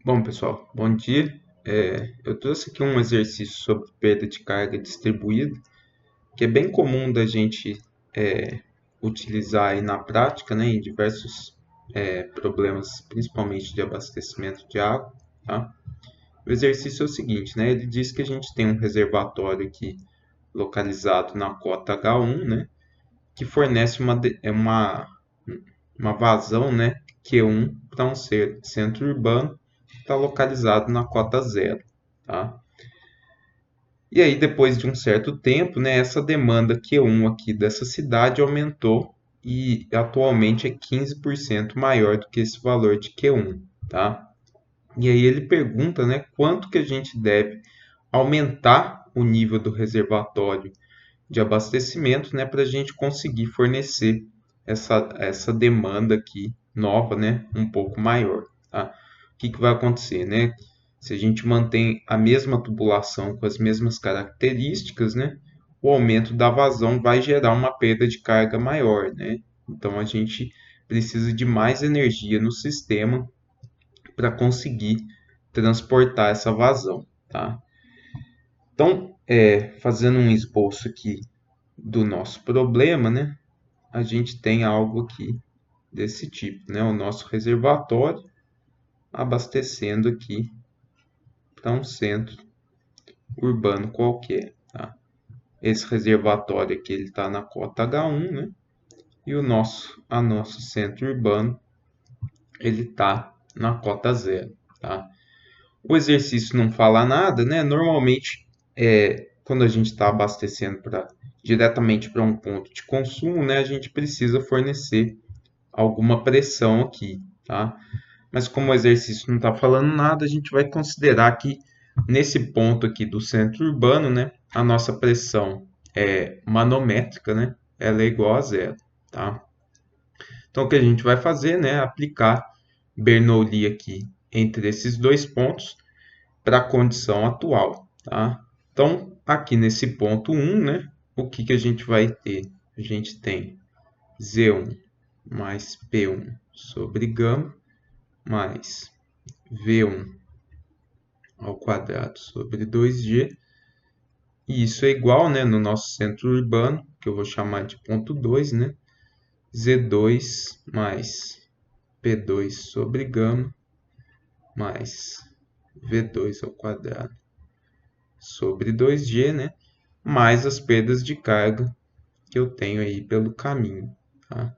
Bom, pessoal, bom dia. Eu trouxe aqui um exercício sobre perda de carga distribuída, que é bem comum da gente utilizar aí na prática, né, em diversos problemas, principalmente de abastecimento de água, tá? O exercício é o seguinte, né? Ele diz que a gente tem um reservatório aqui localizado na cota H1, né, que fornece uma vazão, né, Q1 para um centro urbano que está localizado na cota zero, tá? E aí, depois de um certo tempo, né, essa demanda Q1 aqui dessa cidade aumentou e atualmente é 15% maior do que esse valor de Q1, tá? E aí ele pergunta, né, quanto que a gente deve aumentar o nível do reservatório de abastecimento, né, para a gente conseguir fornecer essa demanda aqui nova, né, um pouco maior, tá? O que vai acontecer, né? Se a gente mantém a mesma tubulação com as mesmas características, né, o aumento da vazão vai gerar uma perda de carga maior, né? Então a gente precisa de mais energia no sistema para conseguir transportar essa vazão, tá? Então, fazendo um esboço aqui do nosso problema, né? A gente tem algo aqui desse tipo, né? O nosso reservatório abastecendo aqui para um centro urbano qualquer, tá? Esse reservatório aqui ele está na cota H1, né? E nosso centro urbano ele está na cota zero, tá? O exercício não fala nada, né? Normalmente, quando a gente está abastecendo diretamente para um ponto de consumo, né? A gente precisa fornecer alguma pressão aqui, tá? Mas como o exercício não está falando nada, a gente vai considerar que nesse ponto aqui do centro urbano, né, a nossa pressão manométrica, né, ela é igual a zero, tá? Então o que a gente vai fazer, né, é aplicar Bernoulli aqui entre esses dois pontos para a condição atual, tá? Então aqui nesse ponto 1, né, o que a gente vai ter? A gente tem Z1 mais P1 sobre gama mais V1 ao quadrado sobre 2G. E isso é igual, né, no nosso centro urbano, que eu vou chamar de ponto 2, né? Z2 mais P2 sobre gama mais V2 ao quadrado sobre 2G, né? Mais as perdas de carga que eu tenho aí pelo caminho, tá?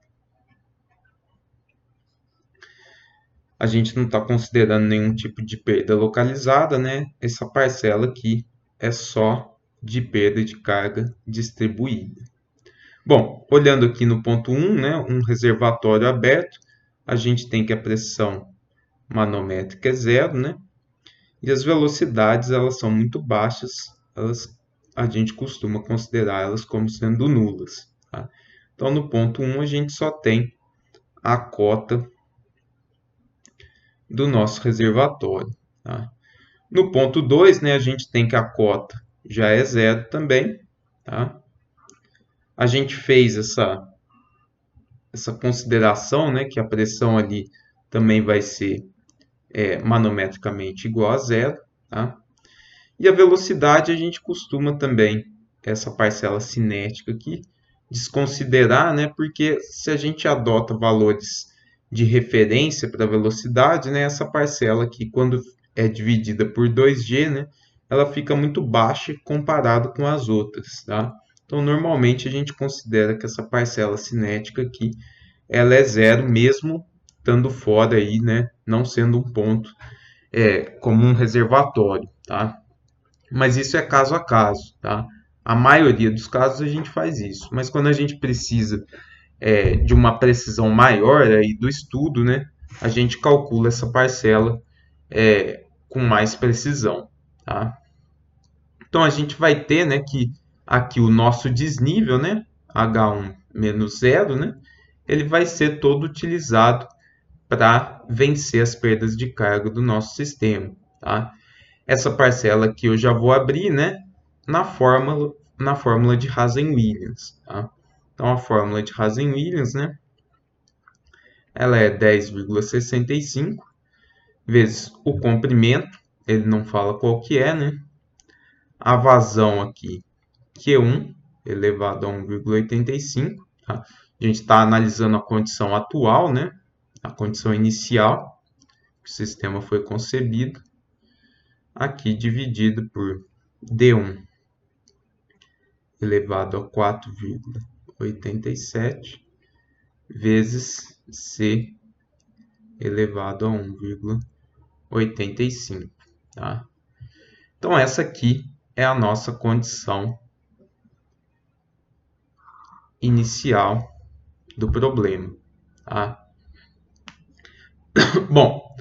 A gente não está considerando nenhum tipo de perda localizada, né? Essa parcela aqui é só de perda de carga distribuída. Bom, olhando aqui no ponto 1, né, um reservatório aberto, a gente tem que a pressão manométrica é zero, né? E as velocidades elas são muito baixas, a gente costuma considerar elas como sendo nulas, tá? Então no ponto 1 a gente só tem a cota do nosso reservatório, tá? No ponto 2, né, a gente tem que a cota já é zero também, tá? A gente fez essa consideração, né, que a pressão ali também vai ser manometricamente igual a zero, tá? E a velocidade a gente costuma também, essa parcela cinética aqui, desconsiderar, né, porque se a gente adota valores de referência para a velocidade, né, essa parcela aqui, quando é dividida por 2G, né, ela fica muito baixa comparado com as outras, tá? Então, normalmente a gente considera que essa parcela cinética aqui ela é zero mesmo estando fora aí, né? Não sendo um ponto como um reservatório, tá? Mas isso é caso a caso, tá? A maioria dos casos a gente faz isso, mas quando a gente precisa de uma precisão maior aí do estudo, né? A gente calcula essa parcela com mais precisão, tá? Então a gente vai ter, né, que aqui o nosso desnível, né, H1 menos zero, né, ele vai ser todo utilizado para vencer as perdas de carga do nosso sistema, tá? Essa parcela aqui eu já vou abrir, né, na fórmula de Hazen-Williams, tá? Então a fórmula de Hazen-Williams, né, ela é 10,65 vezes o comprimento, ele não fala qual que é, né? A vazão aqui, Q1 elevado a 1,85. Tá? A gente está analisando a condição atual, né? A condição inicial que o sistema foi concebido. Aqui dividido por D1 elevado a 4,87 vezes C elevado a 1,85. Tá? Então, essa aqui é a nossa condição inicial do problema. Tá? Bom,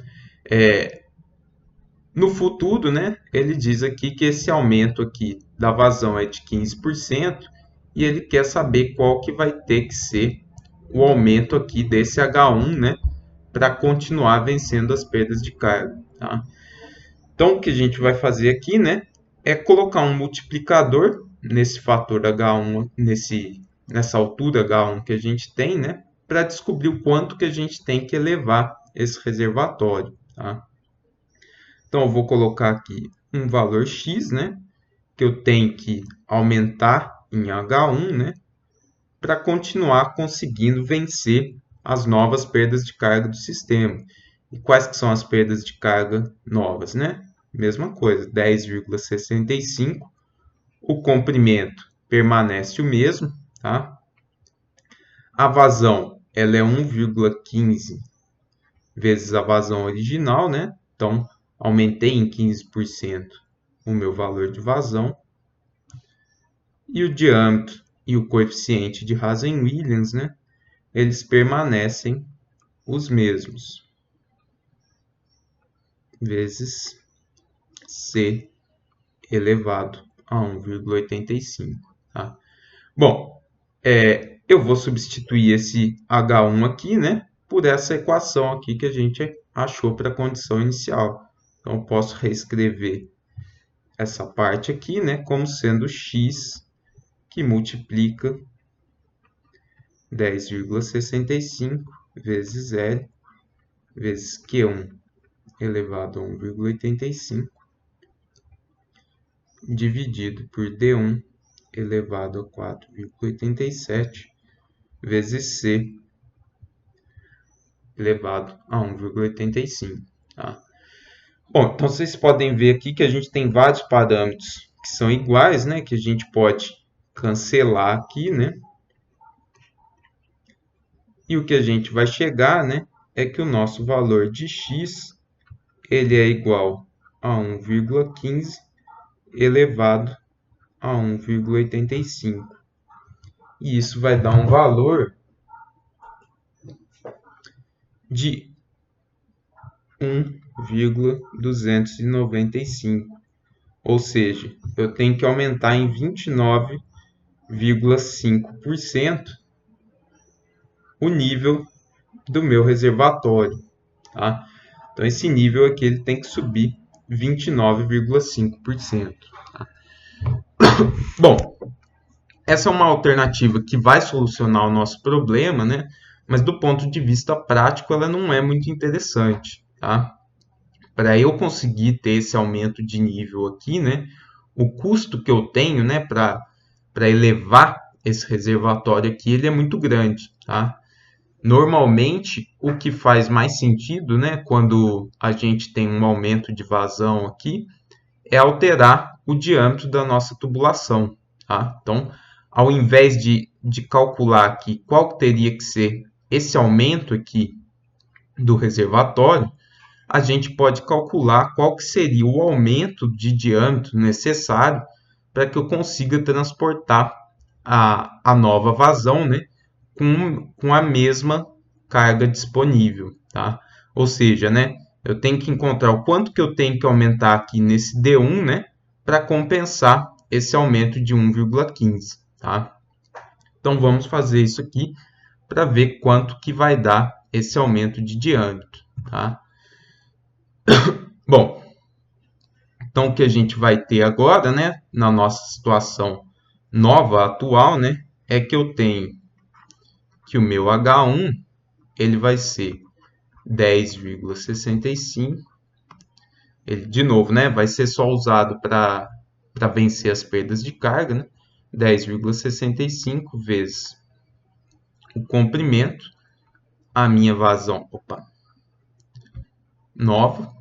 no futuro, né, ele diz aqui que esse aumento aqui da vazão é de 15% e ele quer saber qual que vai ter que ser o aumento aqui desse H1, né, para continuar vencendo as perdas de carga. Tá? Então, o que a gente vai fazer aqui, né, é colocar um multiplicador nesse fator H1, nessa altura H1 que a gente tem, né, para descobrir o quanto que a gente tem que elevar esse reservatório. Tá? Então, eu vou colocar aqui um valor x, né, que eu tenho que aumentar em H1, né, para continuar conseguindo vencer as novas perdas de carga do sistema. E quais que são as perdas de carga novas, né? Mesma coisa, 10,65. O comprimento permanece o mesmo, tá? A vazão, ela é 1,15 vezes a vazão original, né? Então, aumentei em 15% o meu valor de vazão. E o diâmetro e o coeficiente de Hazen-Williams, né? Eles permanecem os mesmos. Vezes C elevado a 1,85. Tá? Bom, eu vou substituir esse H1 aqui, né, por essa equação aqui que a gente achou para a condição inicial. Então, eu posso reescrever essa parte aqui, né, como sendo x que multiplica 10,65 vezes L vezes Q1 elevado a 1,85 dividido por D1 elevado a 4,87 vezes C elevado a 1,85. Tá? Bom, então vocês podem ver aqui que a gente tem vários parâmetros que são iguais, né? Que a gente pode cancelar aqui, né? E o que a gente vai chegar, né? É que o nosso valor de x ele é igual a 1,15 elevado a 1,85. E isso vai dar um valor de 1,295. Ou seja, eu tenho que aumentar em 29,5% o nível do meu reservatório. Tá? Então, esse nível aqui ele tem que subir 29,5%. Tá? Bom, essa é uma alternativa que vai solucionar o nosso problema, né? Mas do ponto de vista prático, ela não é muito interessante. Tá? Para eu conseguir ter esse aumento de nível aqui, né? O custo que eu tenho, né, para elevar esse reservatório aqui, ele é muito grande, tá? Normalmente, o que faz mais sentido, né, quando a gente tem um aumento de vazão aqui, é alterar o diâmetro da nossa tubulação, tá? Então, ao invés de calcular aqui qual teria que ser esse aumento aqui do reservatório, a gente pode calcular qual que seria o aumento de diâmetro necessário para que eu consiga transportar a nova vazão, né, com a mesma carga disponível. Tá? Ou seja, né, eu tenho que encontrar o quanto que eu tenho que aumentar aqui nesse D1, né, para compensar esse aumento de 1,15. Tá? Então, vamos fazer isso aqui para ver quanto que vai dar esse aumento de diâmetro. Tá? Bom, então o que a gente vai ter agora, né, na nossa situação nova, atual, né, é que eu tenho que o meu H1 ele vai ser 10,65 Ele, de novo, né, vai ser só usado para vencer as perdas de carga, né? 10,65 vezes o comprimento, a minha vazão, nova.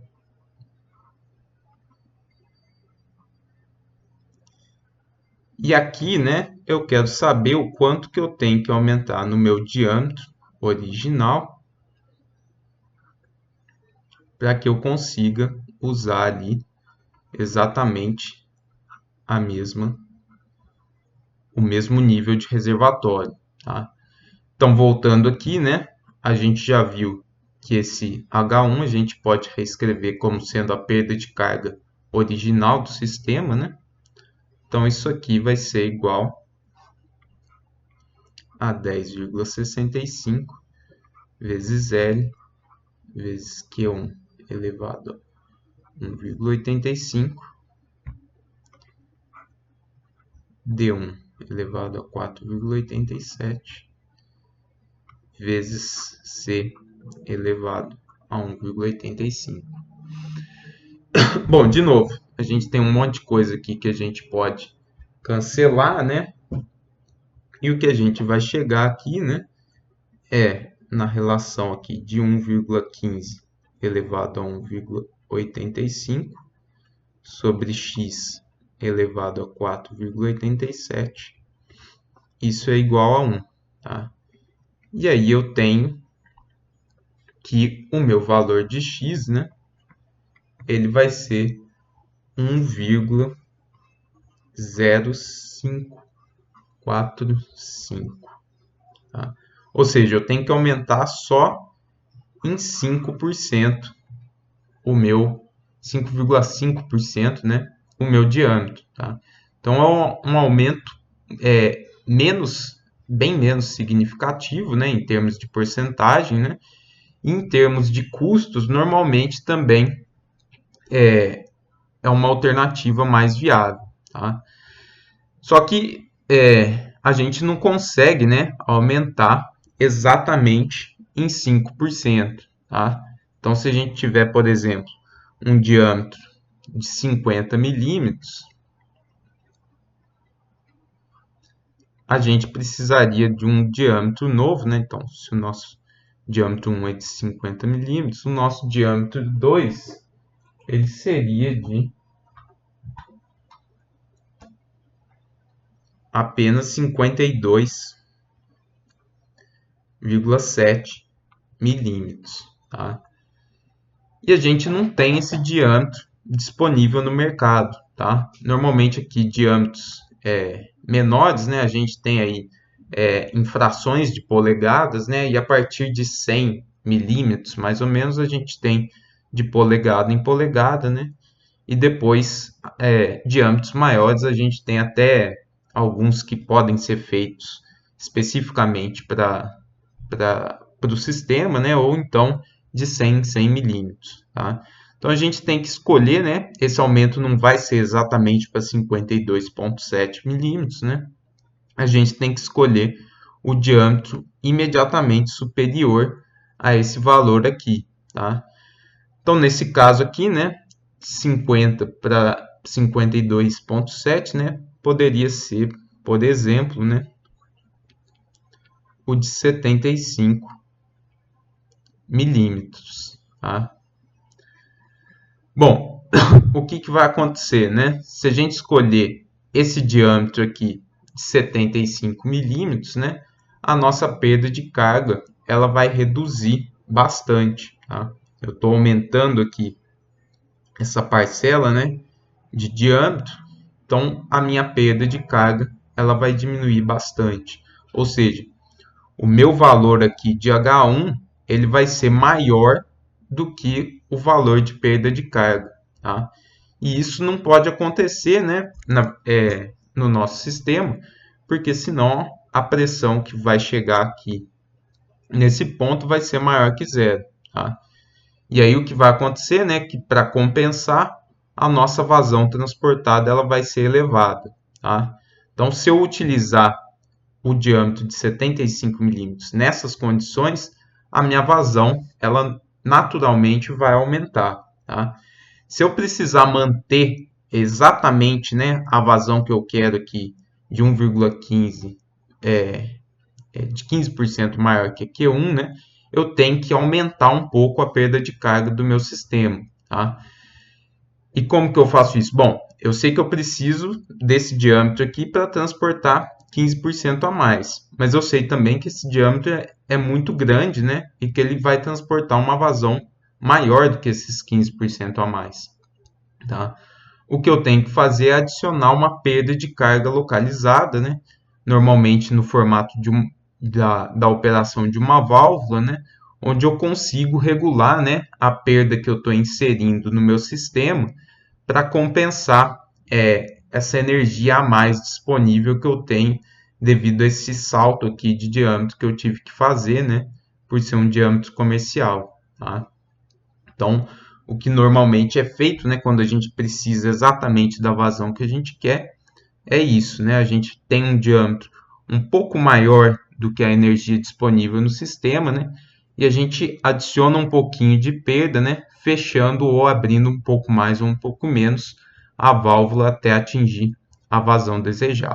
E aqui, né, eu quero saber o quanto que eu tenho que aumentar no meu diâmetro original para que eu consiga usar ali exatamente o mesmo nível de reservatório, tá? Então, voltando aqui, né, a gente já viu que esse H1 a gente pode reescrever como sendo a perda de carga original do sistema, né? Então, isso aqui vai ser igual a 10,65 vezes L vezes Q1 elevado a 1,85, D1 elevado a 4,87 vezes C elevado a 1,85. Bom, de novo, a gente tem um monte de coisa aqui que a gente pode cancelar, né? E o que a gente vai chegar aqui, né, é na relação aqui de 1,15 elevado a 1,85 sobre x elevado a 4,87. Isso é igual a 1, tá? E aí eu tenho que o meu valor de x, né, ele vai ser 1,0545, tá? Ou seja, eu tenho que aumentar só em 5% o meu 5,5%, né, o meu diâmetro, tá? Então é um aumento bem menos significativo, né, em termos de porcentagem, né? Em termos de custos, normalmente também é uma alternativa mais viável, tá? Só que a gente não consegue, né, aumentar exatamente em 5%, tá? Então, se a gente tiver, por exemplo, um diâmetro de 50 milímetros, a gente precisaria de um diâmetro novo, né? Então, se o nosso diâmetro 1 é de 50 milímetros, o nosso diâmetro 2 ele seria de apenas 52,7 milímetros, tá? E a gente não tem esse diâmetro disponível no mercado, tá? Normalmente aqui diâmetros menores, né? A gente tem aí em frações de polegadas, né? E a partir de 100 milímetros, mais ou menos, a gente tem de polegada em polegada, né? E depois, diâmetros maiores, a gente tem até alguns que podem ser feitos especificamente para o sistema, né? Ou então de 100 em 100 milímetros, tá? Então a gente tem que escolher, né? Esse aumento não vai ser exatamente para 52,7 milímetros, né? A gente tem que escolher o diâmetro imediatamente superior a esse valor aqui, tá? Então nesse caso aqui, né? 50 para 52,7, né? Poderia ser, por exemplo, né? O de 75 milímetros, tá? Bom, o que vai acontecer, né? Se a gente escolher esse diâmetro aqui de 75 milímetros, né? A nossa perda de carga ela vai reduzir bastante, tá? Eu estou aumentando aqui essa parcela, né, de diâmetro, então a minha perda de carga ela vai diminuir bastante. Ou seja, o meu valor aqui de H1 ele vai ser maior do que o valor de perda de carga, tá? E isso não pode acontecer, né, no nosso sistema, porque senão a pressão que vai chegar aqui nesse ponto vai ser maior que zero, tá? E aí o que vai acontecer, né, que para compensar a nossa vazão transportada ela vai ser elevada, tá? Então se eu utilizar o diâmetro de 75 milímetros nessas condições, a minha vazão ela naturalmente vai aumentar, tá? Se eu precisar manter exatamente, né, a vazão que eu quero aqui de 1,15 de 15% maior que a Q1, né, eu tenho que aumentar um pouco a perda de carga do meu sistema, tá? E como que eu faço isso? Bom, eu sei que eu preciso desse diâmetro aqui para transportar 15% a mais, mas eu sei também que esse diâmetro é muito grande, né? E que ele vai transportar uma vazão maior do que esses 15% a mais, tá? O que eu tenho que fazer é adicionar uma perda de carga localizada, né? Normalmente no formato da operação de uma válvula, né? Onde eu consigo regular, né, a perda que eu estou inserindo no meu sistema para compensar essa energia a mais disponível que eu tenho devido a esse salto aqui de diâmetro que eu tive que fazer, né, por ser um diâmetro comercial, tá? Então, o que normalmente é feito, né, quando a gente precisa exatamente da vazão que a gente quer, é isso, né? A gente tem um diâmetro um pouco maior do que a energia disponível no sistema, né? E a gente adiciona um pouquinho de perda, né? Fechando ou abrindo um pouco mais ou um pouco menos a válvula até atingir a vazão desejada.